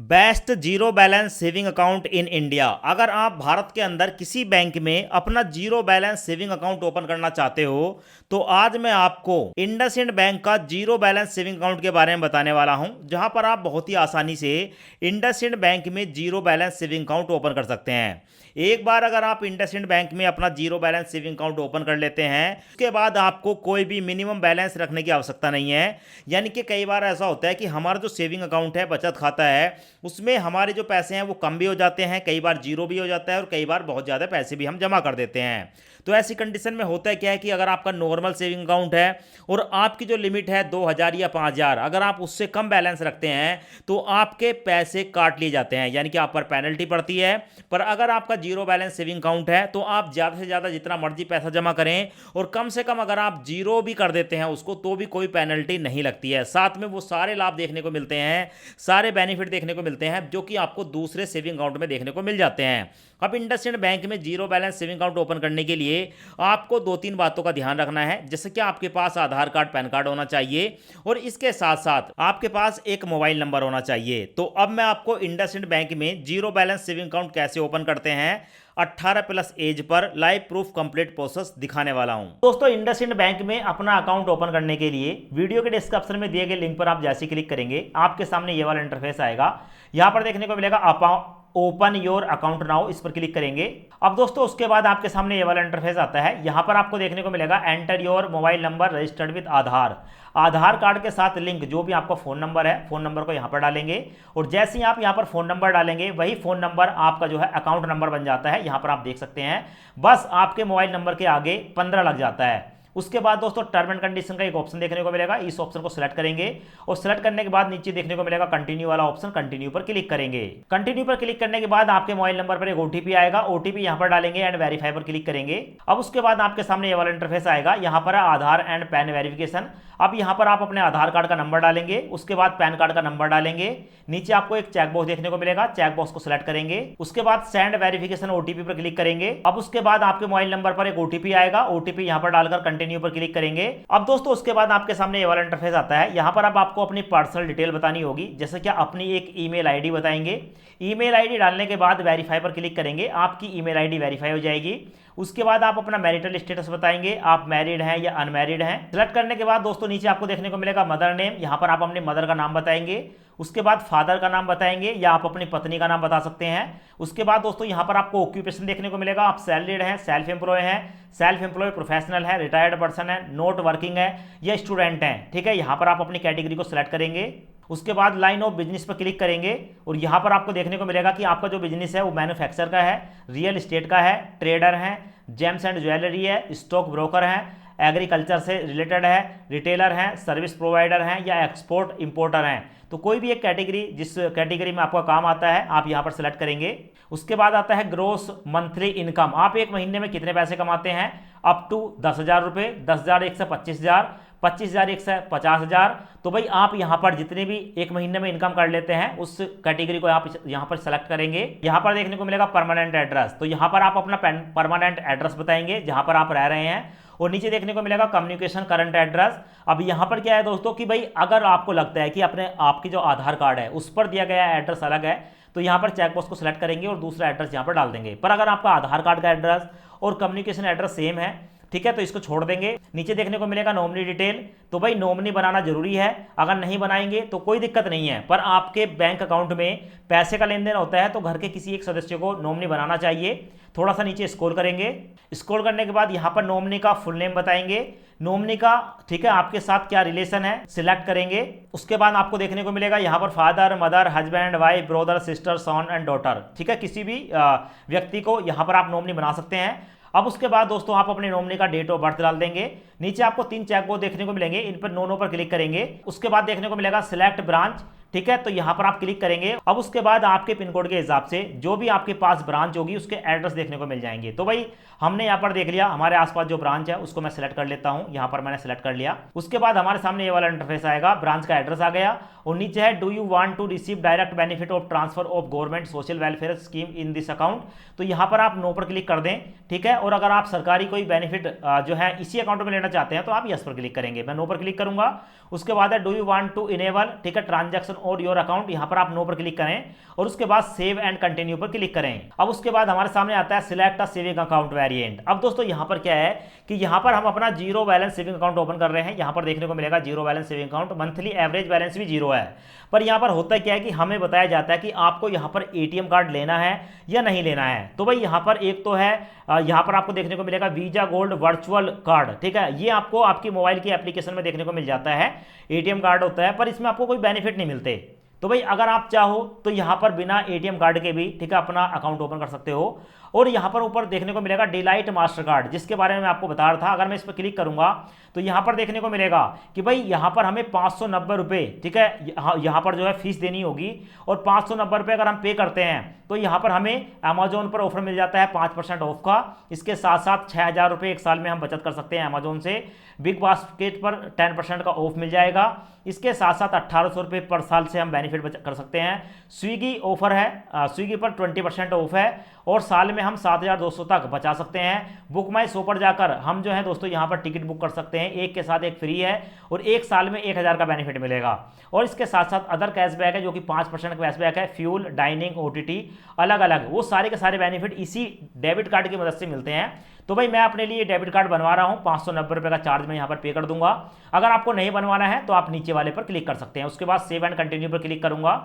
Best zero balance saving account in India. अगर आप भारत के अंदर किसी बैंक में अपना zero balance saving account open करना चाहते हो तो आज मैं आपको इंडसइंड बैंक का जीरो बैलेंस सेविंग अकाउंट के बारे में बताने वाला हूं, जहां पर आप बहुत ही आसानी से इंडसइंड बैंक में zero balance saving account open कर सकते हैं। एक बार अगर आप इंडसइंड बैंक में अपना zero balance saving account open कर लेते हैं, उसके बाद आपको कोई भी मिनिमम बैलेंस रखने की आवश्यकता नहीं है। यानी कि कई बार ऐसा होता है कि हमारा जो सेविंग अकाउंट है, बचत खाता है, उसमें हमारे जो पैसे हैं वो कम भी हो जाते हैं, कई बार जीरो भी हो जाता है और कई बार बहुत ज़्यादा पैसे भी हम जमा कर देते हैं। तो ऐसी कंडीशन में होता है क्या है कि अगर आपका नॉर्मल सेविंग अकाउंट है और आपकी जो लिमिट है 2000 या 5000, अगर आप उससे कम बैलेंस रखते हैं तो आपके पैसे काट लिए जाते हैं, यानी कि आप पर पेनल्टी पड़ती है। पर अगर आपका जीरो बैलेंस सेविंग अकाउंट है तो आप ज़्यादा से ज़्यादा जितना मर्जी पैसा जमा करें और कम से कम अगर आप जीरो भी कर देते हैं उसको तो भी कोई पेनल्टी नहीं लगती है। साथ में वो सारे लाभ देखने को मिलते हैं, सारे बेनिफिट देखने को मिलते हैं जो कि आपको दूसरे सेविंग अकाउंट में देखने को मिल जाते हैं। अब इंडसइंड बैंक में zero balance saving account open करने के लिए आपको दो तीन बातों का ध्यान रखना है, जैसे कि आपके पास आधार कार्ड, पैन कार्ड होना चाहिए और इसके साथ साथ आपके पास एक मोबाइल नंबर होना चाहिए। तो अब मैं आपको इंडसइंड बैंक में जीरो बैलेंस सेविंग अकाउंट कैसे ओपन करते हैं 18+ as per live proof complete process दिखाने वाला हूं। दोस्तों, इंडसइंड बैंक में अपना अकाउंट ओपन करने के लिए वीडियो के डिस्क्रिप्शन में दिए गए लिंक पर आप जैसे क्लिक करेंगे आपके सामने ये वाला इंटरफेस आएगा। यहां पर देखने को मिलेगा ओपन योर अकाउंट नाउ, इस पर क्लिक करेंगे। अब दोस्तों उसके बाद आपके सामने ये वाला इंटरफेस आता है। यहां पर आपको देखने को मिलेगा enter your mobile number registered with Aadhaar. Aadhaar card के साथ लिंक जो भी आपका फोन नंबर है, फोन नंबर को यहां पर डालेंगे और जैसे ही आप यहां पर फोन नंबर डालेंगे वही फोन नंबर आपका जो है अकाउंट नंबर बन जाता है। यहां पर आप देख सकते हैं बस आपके मोबाइल नंबर के आगे 15 लग जाता है। उसके बाद दोस्तों टर्म एंड कंडीशन का एक ऑप्शन देखने को मिलेगा, इस ऑप्शन को सिलेक्ट करेंगे और सिलेक्ट करने के बाद नीचे देखने को मिलेगा कंटिन्यू वाला ऑप्शन, कंटिन्यू पर क्लिक करेंगे। कंटिन्यू पर क्लिक करने के बाद आपके मोबाइल नंबर पर एक ओटीपी आएगा, ओटीपी यहां पर डालेंगे एंड वेरीफाई पर क्लिक करेंगे। अब उसके बाद आपके सामने ये वाला इंटरफेस आएगा। यहां पर आधार एंड पैन वेरिफिकेशन। अब यहां पर आप अपने आधार कार्ड का नंबर डालेंगे, उसके बाद पैन कार्ड का नंबर डालेंगे। नीचे आपको एक चेक बॉक्स देखने को मिलेगा, चेक बॉक्स को सिलेक्ट करेंगे। उसके बाद सेंड वेरिफिकेशन ओटीपी पर क्लिक करेंगे। अब उसके बाद आपके मोबाइल नंबर पर एक ओटीपी आएगा, ओटीपी यहां पर डालकर कंटिन्यू पर क्लिक करेंगे। अब दोस्तों उसके बाद आपके सामने ये वाला इंटरफेस आता है। यहां पर अब आपको अपनी पर्सनल डिटेल बतानी होगी, जैसे कि अपनी एक ईमेल आईडी बताएंगे। ईमेल आईडी डालने के बाद वेरीफाई पर क्लिक करेंगे, आपकी ईमेल आईडी वेरीफाई हो जाएगी। उसके बाद आप अपना मैरिटल स्टेटस बताएंगे, आप मैरिड हैं या अनमैरिड हैं। सिलेक्ट करने के बाद दोस्तों नीचे आपको देखने को मिलेगा मदर नेम, यहां पर आप अपने मदर का नाम बताएंगे। उसके बाद फादर का नाम बताएंगे या आप अपनी पत्नी का नाम बता सकते हैं। उसके बाद दोस्तों यहां पर आपको ऑक्यूपेशन देखने को मिलेगा, आप सैलरीड हैं, सेल्फ एम्प्लॉय हैं, सेल्फ एम्प्लॉय प्रोफेशनल है, रिटायर्ड पर्सन है, नॉट वर्किंग है या स्टूडेंट हैं। ठीक है, यहां पर आप अपनी कैटेगरी को सिलेक्ट करेंगे। उसके बाद लाइन ऑफ बिजनेस पर क्लिक करेंगे और यहां पर आपको देखने को मिलेगा कि आपका जो बिजनेस है वो मैन्युफैक्चर का है, रियल एस्टेट का है, ट्रेडर है, जेम्स एंड ज्वेलरी है, स्टॉक ब्रोकर है, एग्रीकल्चर से रिलेटेड है, रिटेलर हैं, सर्विस प्रोवाइडर हैं या एक्सपोर्ट इंपोर्टर हैं। तो कोई भी एक कैटेगरी, जिस कैटेगरी में आपका काम आता है आप यहां पर सेलेक्ट करेंगे। उसके बाद आता है ग्रोस मंथली इनकम, आप एक महीने में कितने पैसे कमाते हैं, अप टू 10,000 रुपये, 10,000 एक से 25,000, 25,000 एक से 50,000। तो भाई आप यहां पर जितने भी एक महीने में इनकम कर लेते हैं उस कैटेगरी को आप यहां पर सेलेक्ट करेंगे। यहां पर देखने को मिलेगा परमानेंट एड्रेस, तो यहां पर आप अपना परमानेंट एड्रेस बताएंगे जहां पर आप रह रहे हैं। और नीचे देखने को मिलेगा कम्युनिकेशन करंट एड्रेस। अब यहां पर क्या है दोस्तों कि भाई अगर आपको लगता है कि अपने आपकी जो आधार कार्ड है उस पर दिया गया एड्रेस अलग है तो यहां पर चेकबॉक्स को सिलेक्ट करेंगे और दूसरा एड्रेस यहां पर डाल देंगे। पर अगर आपका आधार कार्ड का एड्रेस और कम्युनिकेशन एड्रेस सेम है, ठीक है, तो इसको छोड़ देंगे। नीचे देखने को मिलेगा नॉमिनी डिटेल, तो भाई नॉमिनी बनाना जरूरी है, अगर नहीं बनाएंगे तो कोई दिक्कत नहीं है। पर आपके बैंक अकाउंट में पैसे का लेन देन होता है तो घर के किसी एक सदस्य को नॉमिनी बनाना चाहिए। थोड़ा सा नीचे स्क्रॉल करेंगे, स्क्रॉल करने के बाद यहां पर नॉमिनी का फुल नेम बताएंगे, नॉमिनी का, ठीक है, आपके साथ क्या रिलेशन है सिलेक्ट करेंगे। उसके बाद आपको देखने को मिलेगा यहां पर father, mother, husband, wife, brother, sister, son and daughter. ठीक है, किसी भी व्यक्ति को यहां पर आप नॉमिनी बना सकते हैं। अब उसके बाद दोस्तों आप अपने नॉमिनी का डेट ऑफ बर्थ डाल देंगे। नीचे आपको 3 चेकबॉक्स देखने को मिलेंगे, इन पर नो पर क्लिक करेंगे। उसके बाद देखने को मिलेगा सिलेक्ट ब्रांच, ठीक है, तो यहां पर आप क्लिक करेंगे। अब उसके बाद आपके पिन कोड के हिसाब से जो भी आपके पास ब्रांच होगी उसके एड्रेस देखने को मिल जाएंगे। तो भाई हमने यहां पर देख लिया हमारे आसपास जो ब्रांच है उसको मैं सिलेक्ट कर लेता हूं, यहां पर मैंने सिलेक्ट कर लिया। उसके बाद हमारे सामने ये वाला इंटरफेस आएगा, ब्रांच का एड्रेस आ गया और नीचे है do you want to receive direct benefit of transfer of government social welfare scheme in this account, तो यहां पर आप नो पर क्लिक कर दें। ठीक है, और अगर आप सरकारी कोई बेनिफिट जो है इसी अकाउंट में लेना चाहते हैं तो आप यस पर क्लिक करेंगे। मैं नो पर क्लिक करूंगा। उसके बाद है do you want to enable, ठीक है, ट्रांजैक्शन और योर अकाउंट, यहाँ पर आप नो पर क्लिक करें और उसके बाद सेव एंड कंटिन्यू पर क्लिक करें। अब उसके बाद हमारे सामने आता है select a saving account variant. अब दोस्तों यहाँ पर क्या है कि यहाँ पर हम अपना zero balance saving account open कर रहे हैं। यहाँ पर देखने को मिलेगा zero balance saving account, monthly average balance भी जीरो है। पर यहाँ पर होता क्या है कि हमें बताया जाता है कि आपको यहाँ पर एटीएम कार्ड लेना है या नहीं लेना है। तो भाई यहाँ पर एक तो है, यहाँ पर आपको देखने को मिलेगा वीजा गोल्ड वर्चुअल कार्ड, ठीक है, ये आपको आपकी मोबाइल की एप्लीकेशन में देखने को मिल जाता है। एटीएम कार्ड होता है पर इसमें आपको कोई बेनिफिट नहीं मिलते। तो भाई अगर आप चाहो तो यहाँ पर बिना एटीएम कार्ड के भी, ठीक है, अपना अकाउंट ओपन कर सकते हो। और यहाँ पर ऊपर देखने को मिलेगा डिलाइट मास्टर कार्ड, जिसके बारे में मैं आपको बता रहा था। अगर मैं इस पर क्लिक करूंगा तो यहाँ पर देखने को मिलेगा कि भाई यहाँ पर हमें 590 रुपये, ठीक है, यहाँ पर जो है फीस देनी होगी। और 590 रुपये अगर हम पे करते हैं तो यहाँ पर हमें अमेजोन पर ऑफर मिल जाता है 5% ऑफ का। इसके साथ साथ 6000 रुपये एक साल में हम बचत कर सकते हैं अमेजोन से। बिग बास्केट पर 10% का ऑफ मिल जाएगा। इसके साथ साथ 1800 रुपये पर साल से हम बेनिफिट कर सकते हैं। स्विगी ऑफर है, स्विगी पर 20% ऑफ है और साल में हम 7200 तक बचा सकते हैं। बुक माई शो पर जाकर हम जो है दोस्तों यहाँ पर टिकट बुक कर सकते हैं, एक के साथ एक फ्री है और एक साल में 1000 का बेनिफिट मिलेगा। और इसके साथ साथ अदर कैशबैक है जो कि 5% का कैशबैक है, फ्यूल, डाइनिंग, ओटीटी, अलग अलग वो सारे के सारे बेनिफिट इसी डेबिट कार्ड की मदद से मिलते हैं। तो भाई मैं अपने लिए डेबिट कार्ड बनवा रहा हूँ, 590 रुपये का चार्ज मैं यहाँ पर पे कर दूंगा। अगर आपको नहीं बनवाना है तो आप नीचे वाले पर क्लिक कर सकते हैं। उसके बाद सेव एंड कंटिन्यू पर क्लिक करूंगा।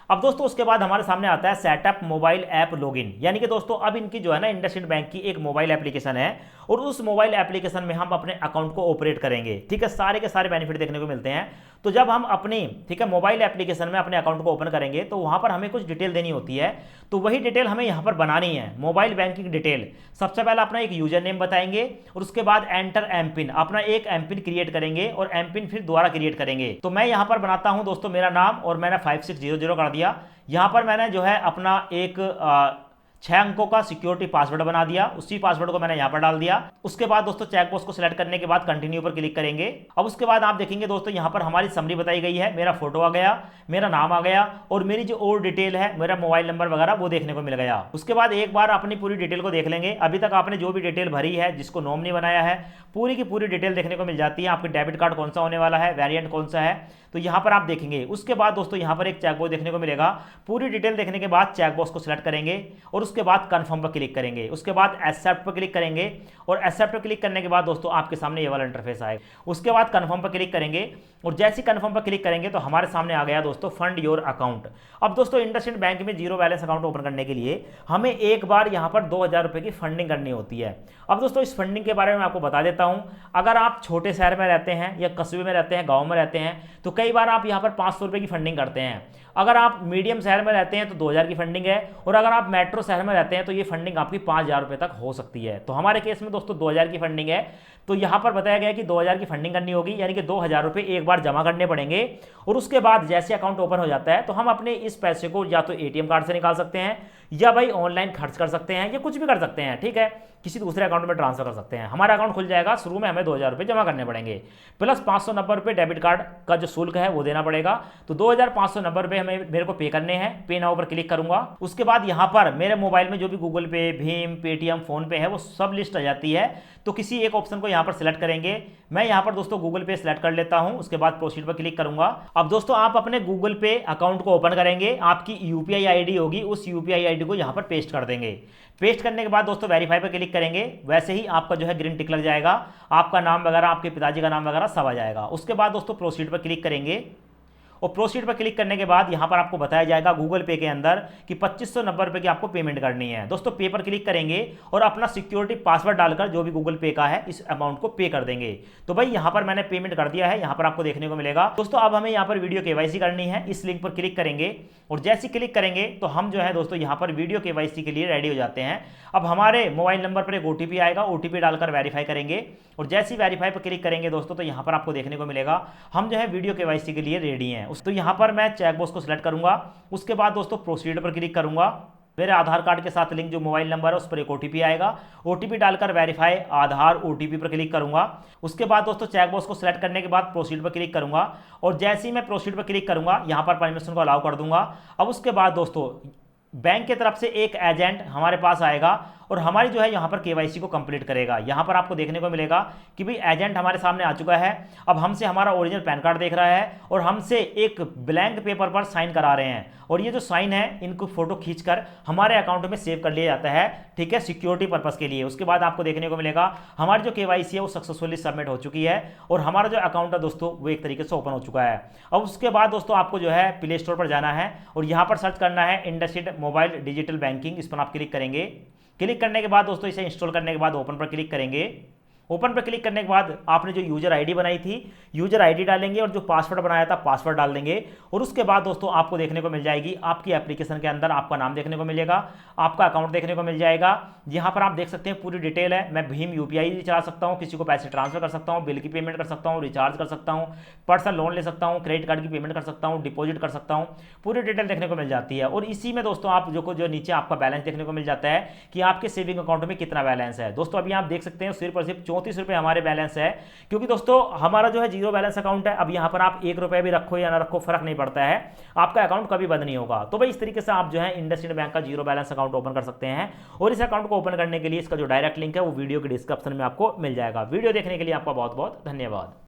अब दोस्तों उसके बाद हमारे सामने आता है सेटअप मोबाइल ऐप लॉगिन, यानी कि दोस्तों अब इनकी जो है ना इंडसइंड बैंक की एक मोबाइल एप्लीकेशन है और उस मोबाइल एप्लीकेशन में हम अपने अकाउंट को ऑपरेट करेंगे, ठीक है, सारे के सारे बेनिफिट देखने को मिलते हैं। तो जब हम अपनी, ठीक है, मोबाइल एप्लीकेशन में अपने अकाउंट को ओपन करेंगे तो वहां पर हमें कुछ डिटेल देनी होती है। तो वही डिटेल हमें यहाँ पर बनानी है, मोबाइल बैंकिंग डिटेल। सबसे पहले अपना एक यूजर नेम बताएंगे और उसके बाद एंटर एम पिन, अपना एक एम पिन क्रिएट करेंगे और एम पिन फिर दोबारा क्रिएट करेंगे। तो मैं यहाँ पर बनाता हूँ दोस्तों मेरा नाम और मैंने 5600 कर दिया। यहाँ पर मैंने जो है अपना एक 6 अंकों का सिक्योरिटी पासवर्ड बना दिया, उसी पासवर्ड को मैंने यहाँ पर डाल दिया। उसके बाद दोस्तों चेकबॉक्स को सिलेक्ट करने के बाद कंटिन्यू पर क्लिक करेंगे। अब उसके बाद आप देखेंगे दोस्तों यहाँ पर हमारी समरी बताई गई है, मेरा फोटो आ गया, मेरा नाम आ गया और मेरी जो और डिटेल है, मेरा मोबाइल नंबर वगैरह वो देखने को मिल गया। उसके बाद एक बार अपनी पूरी डिटेल को देख लेंगे। अभी तक आपने जो भी डिटेल भरी है, जिसको नॉमिनी बनाया है, पूरी की पूरी डिटेल देखने को मिल जाती है। आपके डेबिट कार्ड कौन सा होने वाला है, वेरिएंट कौन सा है, तो यहाँ पर आप देखेंगे। उसके बाद दोस्तों यहाँ पर एक चेकबॉक्स देखने को मिलेगा। पूरी डिटेल देखने के बाद चेकबॉक्स को सिलेक्ट करेंगे और उसके बाद कंफर्म पर क्लिक करेंगे। उसके बाद एक्सेप्ट पर क्लिक करेंगे और एक्सेप्ट पर क्लिक करने के बाद दोस्तों आपके सामने ये वाला इंटरफेस आएगा। उसके बाद कंफर्म पर क्लिक करेंगे और जैसे ही कंफर्म पर क्लिक करेंगे तो हमारे सामने आ गया दोस्तों फंड योर अकाउंट। अब दोस्तों इंडसइंड बैंक में जीरो बैलेंस अकाउंट ओपन करने के लिए हमें एक बार यहाँ पर 2000 रुपये की फंडिंग करनी होती है। अब दोस्तों इस फंडिंग के बारे में आपको बता देता हूँ। अगर आप छोटे शहर में रहते हैं या कस्बे में रहते हैं, गाँव में रहते हैं, तो कई बार आप यहाँ पर 500 रुपये की फंडिंग करते हैं। अगर आप मीडियम शहर में रहते हैं तो 2000 की फंडिंग है और अगर आप मेट्रो शहर में रहते हैं तो ये फंडिंग आपकी 5000 रुपये तक हो सकती है। तो हमारे केस में दोस्तों 2000 की फंडिंग है। तो यहाँ पर बताया गया कि 2000 की फंडिंग करनी होगी, यानी कि 2000 रुपये एक बार जमा करने पड़ेंगे और उसके बाद जैसे अकाउंट ओपन हो जाता है तो हम अपने इस पैसे को या तो एटीएम कार्ड से निकाल सकते हैं या भाई ऑनलाइन खर्च कर सकते हैं या कुछ भी कर सकते हैं, ठीक है, किसी दूसरे अकाउंट में ट्रांसफर कर सकते हैं। हमारा अकाउंट खुल जाएगा। शुरू में हमें 2000 रुपये जमा करने पड़ेंगे प्लस 590 रुपये डेबिट कार्ड का जो शुल्क है वो देना पड़ेगा। तो 2590 रुपये हमें मेरे को पे करने हैं। पे नाउ पर क्लिक करूंगा। उसके बाद यहाँ पर मेरे मोबाइल में जो भी गूगल पे, भीम, पेटीएम, फोन पे है वो सब लिस्ट आ जाती है। तो किसी एक ऑप्शन को यहाँ पर सिलेक्ट करेंगे। मैं यहाँ पर दोस्तों गूगल पे सिलेक्ट कर लेता हूँ। उसके बाद प्रोसीड पर क्लिक करूंगा। अब दोस्तों आप अपने गूगल पे अकाउंट को ओपन करेंगे, आपकी यूपीआई आईडी होगी, उस यूपीआई आईडी को यहाँ पर पेस्ट कर देंगे। पेस्ट करने के बाद दोस्तों वेरीफाई पर क्लिक करेंगे। वैसे ही आपका जो है ग्रीन टिक लग जाएगा, आपका नाम वगैरह, आपके पिताजी का नाम वगैरह सब आ जाएगा। उसके बाद दोस्तों प्रोसीड पर क्लिक करेंगे और प्रोसीड पर क्लिक करने के बाद यहाँ पर आपको बताया जाएगा गूगल पे के अंदर कि 2590 रुपये की आपको पेमेंट करनी है। दोस्तों पे पर क्लिक करेंगे और अपना सिक्योरिटी पासवर्ड डालकर जो भी गूगल पे का है इस अमाउंट को पे कर देंगे। तो भाई यहाँ पर मैंने पेमेंट कर दिया है, यहाँ पर आपको देखने को मिलेगा। दोस्तों अब हमें यहाँ पर वीडियो केवाईसी करनी है। इस लिंक पर क्लिक करेंगे और जैसे क्लिक करेंगे तो हम जो है दोस्तों यहाँ पर वीडियो केवाईसी के लिए रेडी हो जाते हैं। अब हमारे मोबाइल नंबर पर एक ओटीपी आएगा, ओटीपी डालकर वेरीफाई करेंगे और जैसे ही वेरीफाई पर क्लिक करेंगे दोस्तों तो यहाँ पर आपको देखने को मिलेगा हम जो है वीडियो केवाईसी के लिए रेडी हैं। तो यहाँ पर मैं चेकबॉक्स को सिलेक्ट करूंगा। उसके बाद दोस्तों प्रोसीड पर क्लिक करूंगा। मेरे आधार कार्ड के साथ लिंक जो मोबाइल नंबर है उस पर एक ओटीपी आएगा, ओटीपी डालकर वेरीफाई आधार ओटीपी पर क्लिक करूंगा। उसके बाद दोस्तों चेकबॉक्स को सिलेक्ट करने के बाद प्रोसीड पर क्लिक करूंगा और जैसे ही मैं प्रोसीड पर क्लिक करूंगा यहाँ पर परमिशन को अलाउ कर दूंगा। अब उसके बाद दोस्तों बैंक की तरफ से एक एजेंट हमारे पास आएगा और हमारी जो है यहाँ पर केवाईसी को कंप्लीट करेगा। यहाँ पर आपको देखने को मिलेगा कि भाई एजेंट हमारे सामने आ चुका है, अब हमसे हमारा ओरिजिनल पैन कार्ड देख रहा है और हमसे एक ब्लैंक पेपर पर साइन करा रहे हैं, और ये जो साइन है इनको फोटो खींचकर हमारे अकाउंट में सेव कर लिया जाता है, ठीक है, सिक्योरिटी पर्पस के लिए। उसके बाद आपको देखने को मिलेगा हमारी जो केवाईसी है वो सक्सेसफुली सबमिट हो चुकी है और हमारा जो अकाउंट है दोस्तों वो एक तरीके से ओपन हो चुका है। अब उसके बाद दोस्तों आपको जो है प्ले स्टोर पर जाना है और यहाँ पर सर्च करना है इंडसइंड मोबाइल डिजिटल बैंकिंग। इस पर आप क्लिक करेंगे। क्लिक करने के बाद दोस्तों इसे इंस्टॉल करने के बाद ओपन पर क्लिक करेंगे। ओपन पर क्लिक करने के बाद आपने जो यूजर आईडी बनाई थी यूजर आईडी डालेंगे और जो पासवर्ड बनाया था पासवर्ड डाल देंगे, और उसके बाद दोस्तों आपको देखने को मिल जाएगी आपकी एप्लीकेशन के अंदर आपका नाम देखने को मिलेगा, आपका अकाउंट देखने को मिल जाएगा। यहाँ पर आप देख सकते हैं पूरी डिटेल है। मैं भीम यूपीआई भी चला सकता हूँ, किसी को पैसे ट्रांसफर कर सकता हूँ, बिल की पेमेंट कर सकता हूँ, रिचार्ज कर सकता हूँ, पर्सनल लोन ले सकता हूँ, क्रेडिट कार्ड की पेमेंट कर सकता हूँ, डिपॉजिट कर सकता हूँ, पूरी डिटेल देखने को मिल जाती है। और इसी में दोस्तों आप जो नीचे आपका बैलेंस देखने को मिल जाता है कि आपके सेविंग अकाउंट में कितना बैलेंस है। दोस्तों अभी आप देख सकते हैं सिर्फ और सिर्फ 34 रुपये हमारे बैलेंस है, क्योंकि दोस्तों हमारा जो है जीरो बैलेंस अकाउंट है। अब यहां पर आप 1 रुपया भी रखो या ना रखो फर्क नहीं पड़ता है, आपका अकाउंट कभी बंद नहीं होगा। तो भाई इस तरीके से आप जो है इंडसइंड बैंक का जीरो बैलेंस अकाउंट ओपन कर सकते हैं, और इस अकाउंट को ओपन करने के लिए इसका जो डायरेक्ट लिंक है वो वीडियो के डिस्क्रिप्शन में आपको मिल जाएगा। वीडियो देखने के लिए आपका बहुत बहुत धन्यवाद।